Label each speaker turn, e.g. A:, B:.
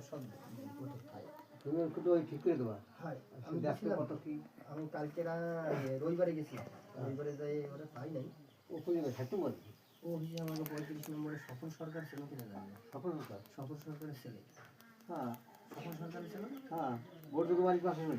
A: সব ওদের খাই।
B: তুমি একটু ওই ঠিক করে দেবা।
A: হয়
B: আমি দেখতে কত কি
A: আমি কালকে রবিবারে গেছিলাম, রবিবারে যাই ওরা পাই নাই।
B: ও কোন হ্যাটু বল
A: ও হচ্ছে আমাকে 35 নম্বরে স্বপন সরকার ছিল কিনা জানি না।
B: সফলতা।
A: স্বপন সরকারের ছেলে।
B: হ্যাঁ
A: স্বপন সরকারের ছেলে না?
B: হ্যাঁ, বড় বাড়ির পাশে বাড়ি।